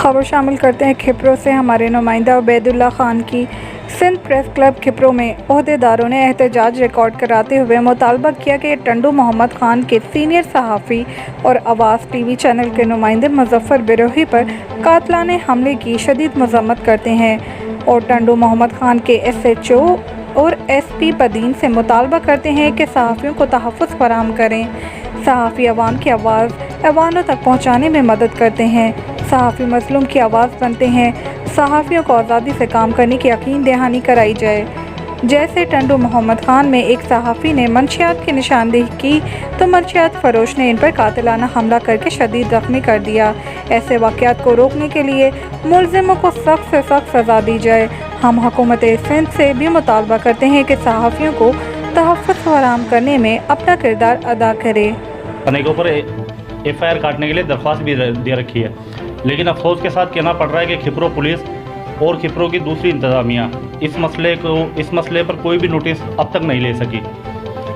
खबर शामिल करते हैं खिपरों से। हमारे नुमाइंदा उबैदुल्ला खान की सिंध प्रेस क्लब खिपरों में ओहदेदारों ने एहतजाज रिकॉर्ड कराते हुए मुतालबा किया कि टंडू मोहम्मद खान के सीनियर सहाफ़ी और आवाज़ टीवी चैनल के नुमाइंदे मुजफ्फर बिरोही पर कातलाने हमले की शदीद मज़म्मत करते हैं और टंडू मोहम्मद खान के SHO और SP बदीन से मुतालबा करते हैं कि सहाफ़ियों को तहफ़्फ़ुज़ फराहम करें। सहाफ़ी अवाम की आवाज़ ऐवानों तक पहुँचाने में मदद करते हैं। सहाफ़ी मज़लूम की आवाज़ बनते हैं। सहाफ़ियों को आज़ादी से काम करने की यकीन दहानी कराई जाए। जैसे टंडू मोहम्मद खान में एक सहाफ़ी ने मंशियात की निशानदेही की तो मंशियात फ़रोश ने इन पर कातिलाना हमला करके शदीद ज़ख्मी कर दिया। ऐसे वाक़यात को रोकने के लिए मुलज़िमों को सख्त से सख्त सज़ा दी जाए। हम हुकूमत सिंध से भी मुतालबा करते हैं कि सहाफ़ियों को तहफ़्फ़ुज़ फराहम करने में अपना किरदार अदा करे। के ऊपर FIR काटने के लिए दरख्वास्त भी दे रखी है, लेकिन अफसोस के साथ कहना पड़ रहा है कि खिपरो पुलिस और खिपरों की दूसरी इंतज़ामिया इस मसले पर कोई भी नोटिस अब तक नहीं ले सकी।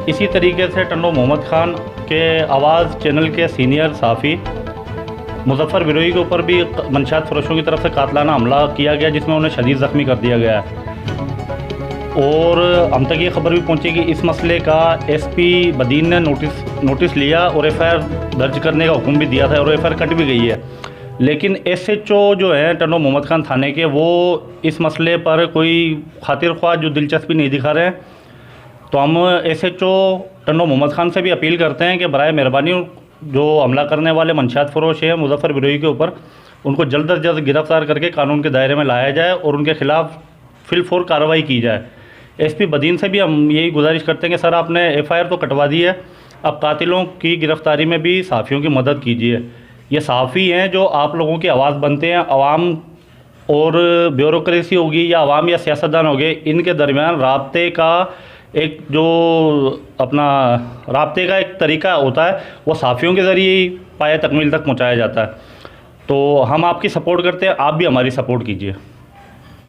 इसी तरीके से टंडू मोहम्मद खान के आवाज़ चैनल के सीनियर सहाफ़ी मुजफ्फर बिरोही के ऊपर भी मंशियात फरोशों की तरफ से कातलाना हमला किया गया, जिसमें उन्हें शदीद ज़ख्मी कर दिया गया है। और हम तक ये खबर भी पहुंची कि इस मसले का SP बदीन ने नोटिस लिया और FIR दर्ज करने का हुक्म भी दिया था और FIR कट भी गई है, लेकिन SHO जो है टंडू मोहम्मद खान थाने के, वो इस मसले पर कोई खातिर ख्वाह जो दिलचस्पी नहीं दिखा रहे हैं। तो हम SHO टंडू मोहम्मद खान से भी अपील करते हैं कि बराए मेहरबानी जो हमला करने वाले मंशियात फरोश हैं मुजफ्फर बिरोही के ऊपर, उनको जल्द अज जल्द गिरफ़्तार करके कानून के दायरे में लाया जाए और उनके ख़िलाफ़ फिलफौर कार्रवाई की जाए। SP बदीन से भी हम यही गुजारिश करते हैं कि सर, आपने FIR तो कटवा दी है, अब कातिलों की गिरफ़्तारी में भी सहाफ़ियों की मदद कीजिए। ये सहाफ़ी हैं जो आप लोगों की आवाज़ बनते हैं। अवाम और ब्यूरोक्रेसी होगी या अवाम या सियासतदान हो गए, इनके दरमियान राब्ते का एक तरीका होता है, वो सहाफ़ियों के ज़रिए ही पाए तकमील तक पहुँचाया जाता है। तो हम आपकी सपोर्ट करते हैं, आप भी हमारी सपोर्ट कीजिए।